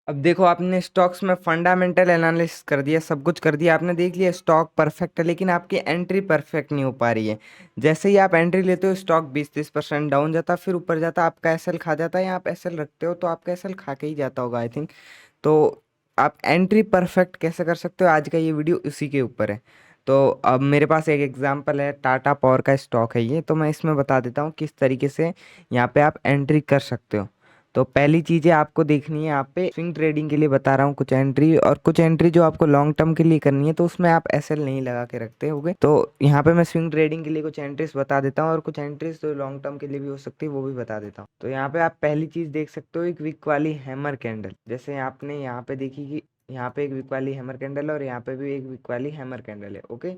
अब देखो, आपने स्टॉक्स में फंडामेंटल एनालिसिस कर दिया, सब कुछ कर दिया, आपने देख लिया स्टॉक परफेक्ट है, लेकिन आपकी एंट्री परफेक्ट नहीं हो पा रही है। जैसे ही आप एंट्री लेते हो स्टॉक 20-30% डाउन जाता, फिर ऊपर जाता, आपका एसएल खा जाता है, या आप एसएल रखते हो तो आपका एसएल खा के ही जाता होगा आई थिंक। तो आप एंट्री परफेक्ट कैसे कर सकते हो, आज का ये वीडियो उसी के ऊपर है। तो अब मेरे पास एक एग्जांपल है, टाटा पावर का स्टॉक है ये, तो मैं इसमें बता देता हूँ किस तरीके से यहाँ पे आप एंट्री कर सकते हो। तो पहली चीज़ें आपको देखनी है, यहाँ पे स्विंग ट्रेडिंग के लिए बता रहा हूँ कुछ एंट्री, और कुछ एंट्री जो आपको लॉन्ग टर्म के लिए करनी है तो उसमें आप एसएल नहीं लगा के रखते होगे। तो यहाँ पे मैं स्विंग ट्रेडिंग के लिए कुछ एंट्रीज बता देता हूँ, और कुछ एंट्रीज जो लॉन्ग टर्म के लिए भी हो सकती है वो भी बता देता हूँ। तो यहाँ पे आप पहली चीज़ देख सकते हो, एक विक वाली हैमर कैंडल। जैसे आपने यहाँ पे देखी कि यहाँ पे एक विक वाली हैमर कैंडल है, और यहाँ पे भी एक विक वाली हैमर कैंडल है, ओके।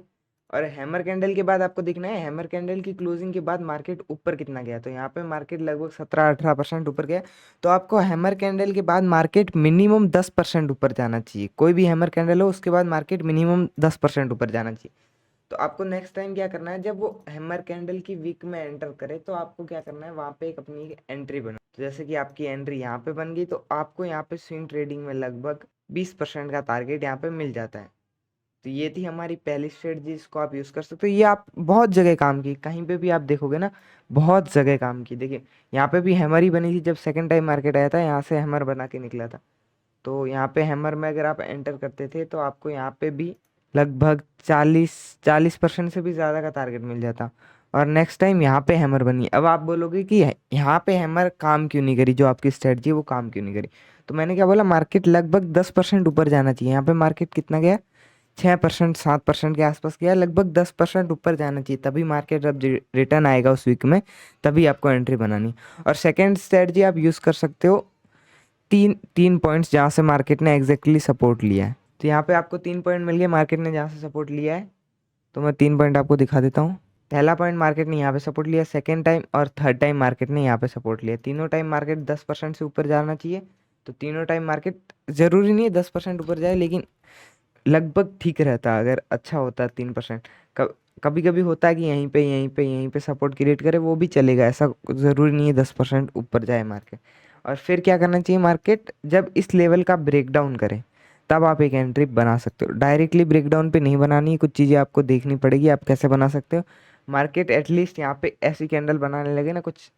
और हैमर कैंडल के बाद आपको देखना है हैमर कैंडल की क्लोजिंग के बाद मार्केट ऊपर कितना गया। तो यहाँ पे मार्केट लगभग 17-18% ऊपर गया। तो आपको हैमर कैंडल के बाद मार्केट मिनिमम 10% ऊपर जाना चाहिए। कोई भी हैमर कैंडल हो उसके बाद मार्केट मिनिमम 10% ऊपर जाना चाहिए। तो आपको नेक्स्ट टाइम क्या करना है, जब वो हैमर कैंडल की वीक में एंटर करे तो आपको क्या करना है, वहाँ पे एक अपनी एंट्री बनो। तो जैसे कि आपकी एंट्री यहाँ पे बन गई, तो आपको यहाँ पे स्विंग ट्रेडिंग में लगभग 20% का टारगेट यहाँ पे मिल जाता है। तो ये थी हमारी पहली स्ट्रेटजी, इसको आप यूज़ कर सकते हो। ये आप बहुत जगह काम की, कहीं पे भी आप देखोगे ना, बहुत जगह काम की। देखिए यहाँ पे भी हैमर ही बनी थी, जब सेकंड टाइम मार्केट आया था यहाँ से हैमर बना के निकला था। तो यहाँ पे हैमर में अगर आप एंटर करते थे तो आपको यहाँ पे भी लगभग 40% से भी ज़्यादा का टारगेट मिल जाता। और नेक्स्ट टाइम यहाँ पे हैमर बनी। अब आप बोलोगे कि यहाँ पे हैमर काम क्यों नहीं करी, जो आपकी स्ट्रेटजी है वो काम क्यों नहीं करी। तो मैंने क्या बोला, मार्केट लगभग 10% ऊपर जाना चाहिए। यहाँ पे मार्केट कितना गया, 6%, 7% के आसपास गया, लगभग 10% ऊपर जाना चाहिए, तभी मार्केट जब रिटर्न आएगा उस वीक में तभी आपको एंट्री बनानी। और सेकेंड स्ट्रेटजी आप यूज़ कर सकते हो, तीन तीन पॉइंट्स जहाँ से मार्केट ने एग्जैक्टली सपोर्ट लिया है। तो यहाँ पे आपको 3 पॉइंट मिल गए मार्केट ने जहाँ से सपोर्ट लिया है। तो मैं 3 पॉइंट आपको दिखा देता हूँ। पहला पॉइंट मार्केट ने यहाँ पे सपोर्ट लिया, सेकेंड टाइम और थर्ड टाइम मार्केट ने यहाँ पे सपोर्ट लिया। तीनों टाइम मार्केट 10% से ऊपर जाना चाहिए। तो तीनों टाइम मार्केट, ज़रूरी नहीं है 10% ऊपर जाए, लेकिन लगभग ठीक रहता है अगर अच्छा होता है 3%। कभी कभी होता है कि यहीं पे सपोर्ट क्रिएट करे, वो भी चलेगा, ऐसा ज़रूरी नहीं है 10% ऊपर जाए मार्केट। और फिर क्या करना चाहिए, मार्केट जब इस लेवल का ब्रेकडाउन करे तब आप एक एंट्री बना सकते हो। डायरेक्टली ब्रेकडाउन पे नहीं बनानी है, कुछ चीज़ें आपको देखनी पड़ेगी आप कैसे बना सकते हो। मार्केट एटलीस्ट यहाँ पे ऐसी कैंडल बनाने लगे ना कुछ।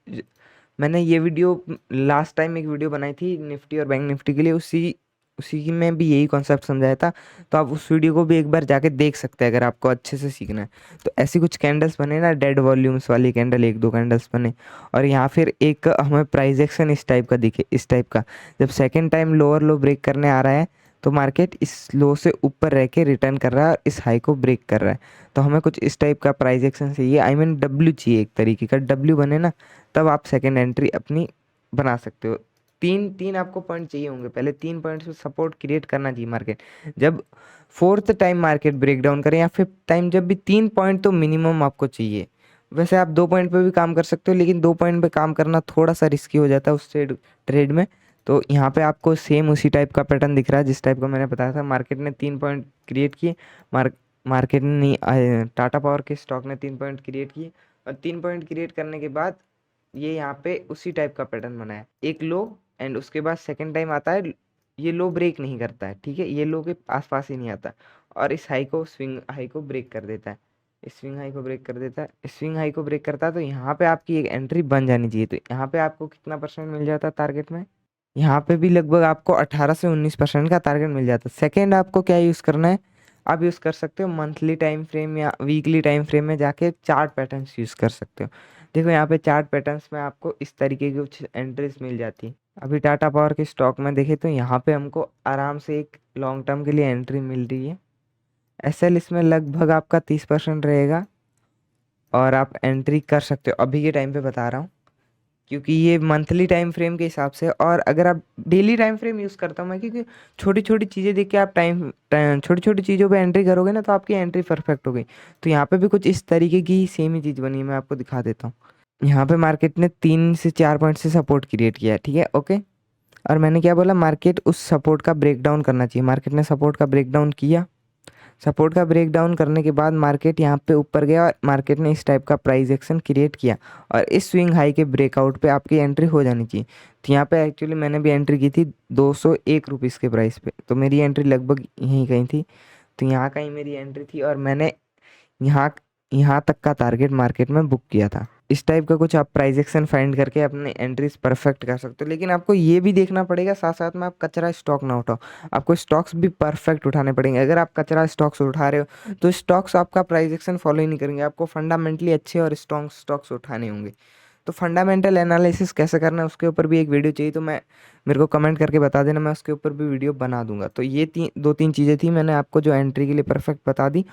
मैंने ये वीडियो लास्ट टाइम एक वीडियो बनाई थी निफ्टी और बैंक निफ्टी के लिए, उसी उसी की में भी यही कॉन्सेप्ट समझाया था। तो आप उस वीडियो को भी एक बार जाके देख सकते हैं अगर आपको अच्छे से सीखना है। तो ऐसी कुछ कैंडल्स बने ना, डेड वॉल्यूम्स वाली कैंडल, एक दो कैंडल्स बने। और यहाँ फिर एक हमें प्राइस एक्शन इस टाइप का दिखे, इस टाइप का, जब second time lower low break करने आ रहा है तो मार्केट इस लो से ऊपर रह के रिटर्न कर रहा है और इस हाई को ब्रेक कर रहा है। तो हमें कुछ इस टाइप का प्राइस एक्शन चाहिए, आई मीन डब्ल्यू चाहिए, एक तरीके का डब्ल्यू बने ना, तब आप सेकेंड एंट्री अपनी बना सकते हो। तीन तीन आपको पॉइंट चाहिए होंगे, पहले 3 पॉइंट्स पे सपोर्ट क्रिएट करना चाहिए मार्केट। जब fourth time market break down करे या फिफ्थ टाइम, जब भी 3 पॉइंट तो मिनिमम आपको चाहिए। वैसे आप 2 पॉइंट पे भी काम कर सकते हो, लेकिन 2 पॉइंट पे काम करना थोड़ा सा रिस्की हो जाता है उस ट्रेड में। तो यहाँ पे आपको सेम उसी टाइप का पैटर्न दिख रहा है जिस टाइप का मैंने बताया था। मार्केट ने 3 पॉइंट क्रिएट किए, मार्केट ने नहीं, टाटा पावर के स्टॉक ने 3 पॉइंट क्रिएट किए। और 3 पॉइंट क्रिएट करने के बाद ये यहाँ पे उसी टाइप का पैटर्न बना है, एक लो एंड उसके बाद सेकंड टाइम आता है, ये लो ब्रेक नहीं करता है, ठीक है, ये लो के आसपास ही नहीं आता, और इस हाई को, स्विंग हाई को ब्रेक कर देता है। इस स्विंग हाई को ब्रेक कर देता है, स्विंग हाई को ब्रेक करता है, तो यहाँ पे आपकी एक एंट्री बन जानी चाहिए। तो यहाँ पे आपको कितना परसेंट मिल जाता है टारगेट में, यहाँ पे भी लगभग आपको 18 से 19% का टारगेट मिल जाता है। सेकेंड आपको क्या यूज़ करना है, आप यूज़ कर सकते हो मंथली टाइम फ्रेम या वीकली टाइम फ्रेम में जाके चार्ट पैटर्न्स यूज़ कर सकते हो। देखो यहाँ पे चार्ट पैटर्न्स में आपको इस तरीके की कुछ एंट्रीज मिल जाती है। अभी टाटा पावर के स्टॉक में देखे तो यहाँ पे हमको आराम से एक लॉन्ग टर्म के लिए एंट्री मिल रही है। एसएल इसमें लगभग आपका 30% रहेगा, और आप एंट्री कर सकते हो, अभी के टाइम पे बता रहा हूँ क्योंकि ये मंथली टाइम फ्रेम के हिसाब से। और अगर आप डेली टाइम फ्रेम यूज़ करता हूँ मैं, क्योंकि छोटी छोटी चीज़ें देख के आप छोटी छोटी चीज़ों पे एंट्री करोगे ना तो आपकी एंट्री परफेक्ट हो गई। तो यहाँ पे भी कुछ इस तरीके की सेम ही चीज़ बनी है, मैं आपको दिखा देता हूँ। यहाँ पे मार्केट ने 3 से 4 पॉइंट से सपोर्ट क्रिएट किया है, ठीक है, ओके। और मैंने क्या बोला, मार्केट उस सपोर्ट का ब्रेकडाउन करना चाहिए। मार्केट ने सपोर्ट का ब्रेकडाउन किया, सपोर्ट का ब्रेक डाउन करने के बाद मार्केट यहाँ पे ऊपर गया और मार्केट ने इस टाइप का प्राइस एक्शन क्रिएट किया और इस स्विंग हाई के ब्रेकआउट पे आपकी एंट्री हो जानी चाहिए। तो यहाँ पे एक्चुअली मैंने भी एंट्री की थी 201 रुपीज़ के प्राइस पे, तो मेरी एंट्री लगभग यहीं कहीं थी। तो यहाँ कहीं मेरी एंट्री थी और मैंने यहाँ यहाँ तक का टारगेट मार्केट में बुक किया था। इस टाइप का कुछ आप प्राइस एक्शन फाइंड करके अपने एंट्रीज परफेक्ट कर सकते हो, लेकिन आपको ये भी देखना पड़ेगा साथ साथ में आप कचरा स्टॉक ना उठाओ। आपको स्टॉक्स भी परफेक्ट उठाने पड़ेंगे। अगर आप कचरा स्टॉक्स उठा रहे हो तो स्टॉक्स आपका प्राइस एक्शन फॉलो ही नहीं करेंगे। आपको फंडामेंटली अच्छे और स्ट्रॉन्ग स्टॉक्स उठाने होंगे। तो फंडामेंटल एनालिसिस कैसे करना है उसके ऊपर भी एक वीडियो चाहिए तो मेरे को कमेंट करके बता देना, मैं उसके ऊपर भी वीडियो बना दूंगा। तो ये दो तीन चीज़ें थी मैंने आपको जो एंट्री के लिए परफेक्ट बता दी।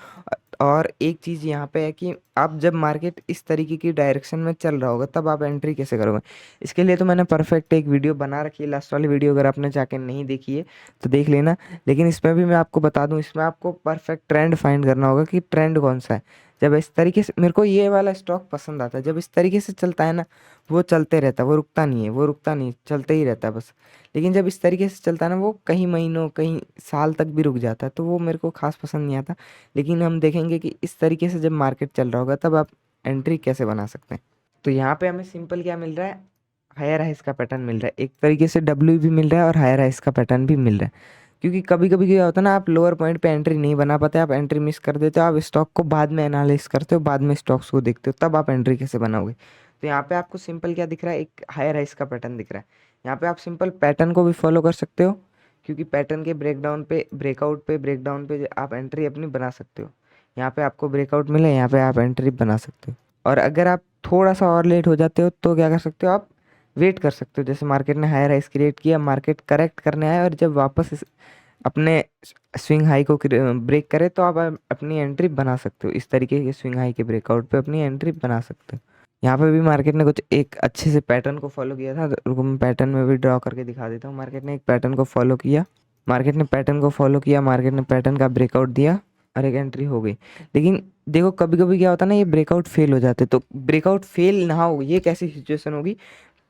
और एक चीज़ यहाँ पे है कि आप जब मार्केट इस तरीके की डायरेक्शन में चल रहा होगा तब आप एंट्री कैसे करोगे। इसके लिए तो मैंने परफेक्ट एक वीडियो बना रखी है, लास्ट वाली वीडियो अगर आपने जाके नहीं देखी है तो देख लेना। लेकिन इसमें भी मैं आपको बता दूं, इसमें आपको परफेक्ट ट्रेंड फाइंड करना होगा कि ट्रेंड कौन सा है। जब इस तरीके से, मेरे को ये वाला स्टॉक पसंद आता है, जब इस तरीके से चलता है ना वो चलते रहता है, वो रुकता नहीं है, वो रुकता नहीं, चलते ही रहता है बस। लेकिन जब इस तरीके से चलता है ना वो कहीं महीनों कहीं साल तक भी रुक जाता है, तो वो मेरे को खास पसंद नहीं आता। लेकिन हम देखेंगे कि इस तरीके से जब मार्केट चल रहा होगा तब आप एंट्री कैसे बना सकते हैं। तो यहाँ पे हमें सिंपल क्या मिल रहा है, हायर हाइस का पैटर्न मिल रहा है, एक तरीके से डब्ल्यू भी मिल रहा है और हायर हाइस का पैटर्न भी मिल रहा है। क्योंकि कभी कभी क्या होता है ना, आप लोअर पॉइंट पे एंट्री नहीं बना पाते, आप एंट्री मिस कर देते हो, आप स्टॉक को बाद में एनालाइज करते हो, बाद में स्टॉक्स को देखते हो, तब आप एंट्री कैसे बनाओगे। तो यहाँ पे आपको सिंपल क्या दिख रहा है, एक हायर हाइस का पैटर्न दिख रहा है। यहाँ पे आप सिंपल पैटर्न को भी फॉलो कर सकते हो, क्योंकि पैटर्न के ब्रेकडाउन पे ब्रेकआउट पे ब्रेकडाउन पे आप एंट्री अपनी बना सकते हो। यहाँ पे आपको ब्रेकआउट मिले, यहाँ पे आप एंट्री बना सकते हो। और अगर आप थोड़ा सा और लेट हो जाते हो तो क्या कर सकते हो, आप वेट कर सकते हो। जैसे मार्केट ने हायर हाइस क्रिएट किया, मार्केट करेक्ट करने आया और जब वापस अपने स्विंग हाई को ब्रेक करे तो आप अपनी एंट्री बना सकते हो। इस तरीके के स्विंग हाई के ब्रेकआउट पे अपनी एंट्री बना सकते हो। यहाँ पे भी मार्केट ने कुछ एक अच्छे से पैटर्न को फॉलो किया था, रुको मैं पैटर्न में भी ड्रॉ करके दिखा देता हूँ। मार्केट ने एक पैटर्न को फॉलो किया, मार्केट ने पैटर्न का ब्रेकआउट दिया और एक एंट्री हो गई। लेकिन देखो कभी कभी क्या होता है ना, ये ब्रेकआउट फेल हो जाते, तो ब्रेकआउट फेल ना हो ये कैसी सिचुएशन होगी,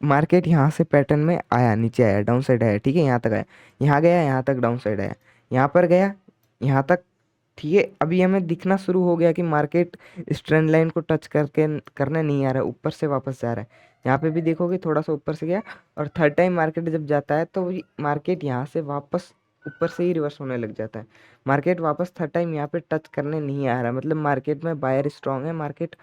मार्केट यहाँ से पैटर्न में आया, नीचे आया, डाउन साइड आया, ठीक है, यहाँ तक आया, यहाँ गया, यहाँ तक डाउन साइड आया, यहाँ पर गया, यहाँ तक, ठीक है। अभी हमें दिखना शुरू हो गया कि मार्केट इस ट्रेंड लाइन को टच करके करने नहीं आ रहा है, ऊपर से वापस जा रहा है। यहाँ पे भी देखोगे थोड़ा सा ऊपर से गया और थर्ड टाइम मार्केट जब जाता है तो मार्केट यहाँ से वापस ऊपर से ही रिवर्स होने लग जाता है। मार्केट वापस थर्ड टाइम यहाँ पे टच करने नहीं आ रहा, मतलब मार्केट में बायर स्ट्रांग है, मार्केट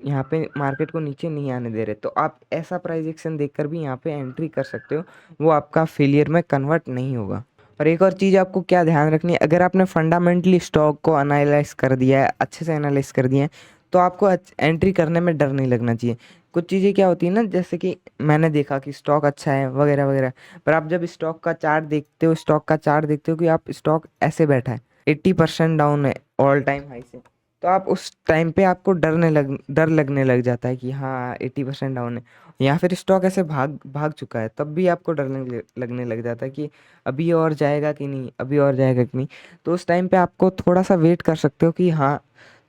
यहाँ पे मार्केट को नीचे नहीं आने दे रहे। तो आप ऐसा प्राइस एक्शन देखकर भी यहाँ पे एंट्री कर सकते हो, वो आपका फेलियर में कन्वर्ट नहीं होगा। और एक और चीज़ आपको क्या ध्यान रखनी है, अगर आपने फंडामेंटली स्टॉक को एनालाइज कर दिया है, अच्छे से एनालाइज कर दिया है, तो आपको एंट्री करने में डर नहीं लगना चाहिए। कुछ चीज़ें क्या होती है ना, जैसे कि मैंने देखा कि स्टॉक अच्छा है वगैरह वगैरह, पर आप जब स्टॉक का चार्ट देखते हो कि आप स्टॉक ऐसे बैठा है 80% डाउन है ऑल टाइम हाई से, तो आप उस टाइम पे आपको डर लगने लग जाता है कि हाँ 80% डाउन है, या फिर स्टॉक ऐसे भाग भाग चुका है, तब भी आपको डर लगने लग जाता है कि अभी और जाएगा कि नहीं, अभी और जाएगा कि नहीं। तो उस टाइम पे आपको थोड़ा सा वेट कर सकते हो कि हाँ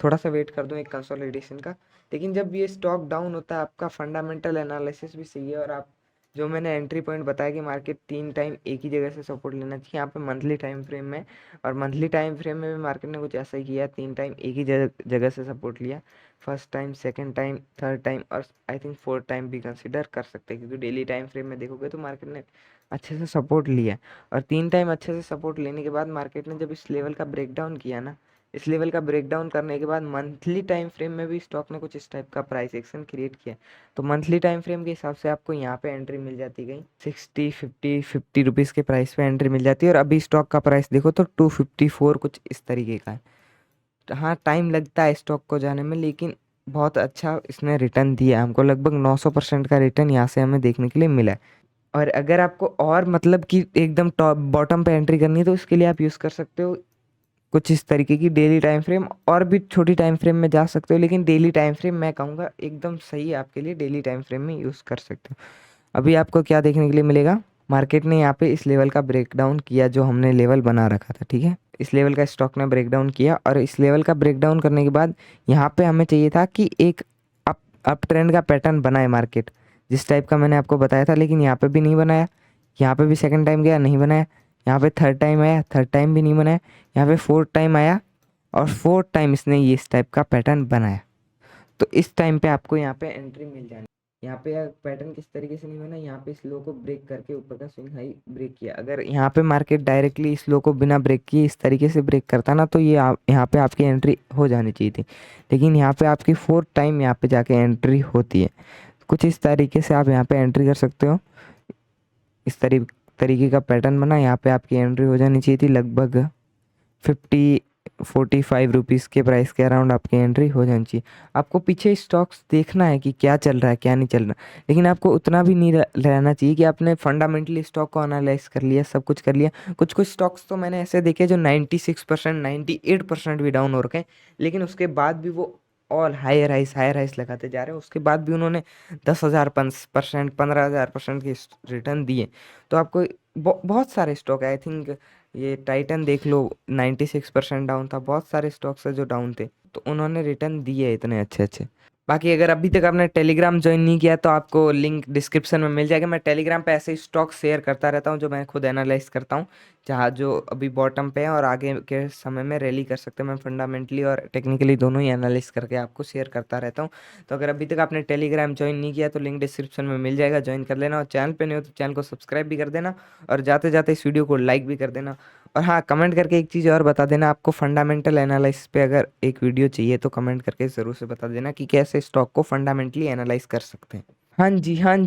थोड़ा सा वेट कर दो एक कंसोलिडेशन का। लेकिन जब ये स्टॉक डाउन होता है, आपका फंडामेंटल एनालिसिस भी सही है और आप जो मैंने एंट्री पॉइंट बताया कि मार्केट 3 टाइम एक ही जगह से सपोर्ट लेना चाहिए, यहाँ पे मंथली टाइम फ्रेम में, और मंथली टाइम फ्रेम में भी मार्केट ने कुछ ऐसा ही किया, 3 टाइम एक ही जगह से सपोर्ट लिया, first time, second time, third time और आई थिंक फोर्थ टाइम भी कंसिडर कर सकते हैं, क्योंकि डेली टाइम फ्रेम में देखोगे तो मार्केट ने अच्छे से सपोर्ट लिया। और 3 टाइम अच्छे से सपोर्ट लेने के बाद मार्केट ने जब इस लेवल का ब्रेकडाउन किया ना, इस लेवल का ब्रेकडाउन करने के बाद मंथली टाइम फ्रेम में भी स्टॉक ने कुछ इस टाइप का प्राइस एक्शन क्रिएट किया। तो मंथली टाइम फ्रेम के हिसाब से आपको यहाँ पे एंट्री मिल जाती गई 60 50 रुपीज़ के प्राइस पे एंट्री मिल जाती है। और अभी स्टॉक का प्राइस देखो तो 254 कुछ इस तरीके का है। तो हाँ टाइम लगता है स्टॉक को जाने में, लेकिन बहुत अच्छा इसने रिटर्न दिया हमको, लगभग 900% का रिटर्न यहाँ से हमें देखने के लिए मिला है। और अगर आपको और मतलब कि एकदम टॉप बॉटम पे एंट्री करनी है तो उसके लिए आप यूज़ कर सकते हो कुछ इस तरीके की डेली टाइम फ्रेम, और भी छोटी टाइम फ्रेम में जा सकते हो, लेकिन डेली टाइम फ्रेम मैं कहूँगा एकदम सही है आपके लिए, डेली टाइम फ्रेम में यूज़ कर सकते हो। अभी आपको क्या देखने के लिए मिलेगा, मार्केट ने यहाँ पे इस लेवल का ब्रेकडाउन किया जो हमने लेवल बना रखा था, ठीक है, इस लेवल का स्टॉक ने ब्रेकडाउन किया। और इस लेवल का ब्रेकडाउन करने के बाद यहाँ पे हमें चाहिए था कि एक अप ट्रेंड का पैटर्न बनाए मार्केट, जिस टाइप का मैंने आपको बताया था, लेकिन यहाँ पे भी नहीं बनाया। यहाँ पे भी सेकंड टाइम गया, नहीं बनाया। यहाँ पे थर्ड टाइम आया, थर्ड टाइम भी नहीं बनाया। यहाँ पे फोर्थ टाइम आया, और 4th टाइम इसने ये इस टाइप का पैटर्न बनाया, तो इस टाइम पे आपको यहाँ पे एंट्री मिल जानी। यहाँ पे पैटर्न किस तरीके से नहीं बना, यहाँ पे इस लो को ब्रेक करके ऊपर का स्विंग हाई ब्रेक किया। अगर यहाँ पे मार्केट डायरेक्टली इस लो को बिना ब्रेक किए इस तरीके से ब्रेक करता ना, तो ये यहाँ पे आपकी एंट्री हो जानी चाहिए थी, लेकिन यहाँ पे आपकी 4th टाइम यहाँ पे जाके एंट्री होती है। कुछ इस तरीके से आप यहाँ पे एंट्री कर सकते हो। इस तरीके का पैटर्न बना, यहाँ पे आपकी एंट्री हो जानी चाहिए थी। लगभग 45 के प्राइस के अराउंड आपकी एंट्री हो जानी चाहिए। आपको पीछे स्टॉक्स देखना है कि क्या चल रहा है क्या नहीं चल रहा, लेकिन आपको उतना भी नहीं रहना चाहिए कि आपने फंडामेंटली स्टॉक को एनालाइज कर लिया, सब कुछ कर लिया। कुछ कुछ स्टॉक्स तो मैंने ऐसे देखे जो 96% 98% भी डाउन हो रखे हैं, लेकिन उसके बाद भी वो ऑल हायर हाइस लगाते जा रहे हैं, उसके बाद भी उन्होंने 10,000% 15,000% के रिटर्न दिए। तो आपको बहुत सारे स्टॉक है, आई थिंक ये टाइटन देख लो 96% डाउन था, बहुत सारे स्टॉक्स है जो डाउन थे, तो उन्होंने रिटर्न दिए इतने अच्छे अच्छे। बाकी अगर अभी तक आपने टेलीग्राम ज्वाइन नहीं किया तो आपको लिंक डिस्क्रिप्शन में मिल जाएगा। मैं टेलीग्राम पे ऐसे ही स्टॉक शेयर करता रहता हूँ जो मैं खुद एनालाइज करता हूँ, जहाँ जो अभी बॉटम पे है और आगे के समय में रैली कर सकते हैं। मैं फंडामेंटली और टेक्निकली दोनों ही एनालाइज करके आपको शेयर करता रहता हूँ। तो अगर अभी तक आपने टेलीग्राम ज्वाइन नहीं किया तो लिंक डिस्क्रिप्शन में मिल जाएगा, ज्वाइन कर लेना। और चैनल पे नहीं हो तो चैनल को सब्सक्राइब भी कर देना, और जाते जाते इस वीडियो को लाइक भी कर देना। और हाँ, कमेंट करके एक चीज़ और बता देना, आपको फंडामेंटल एनालिसिस पे अगर एक वीडियो चाहिए तो कमेंट करके ज़रूर से बता देना कि कैसे स्टॉक को फंडामेंटली एनालाइज कर सकते हैं। हाँ जी, हाँ जी।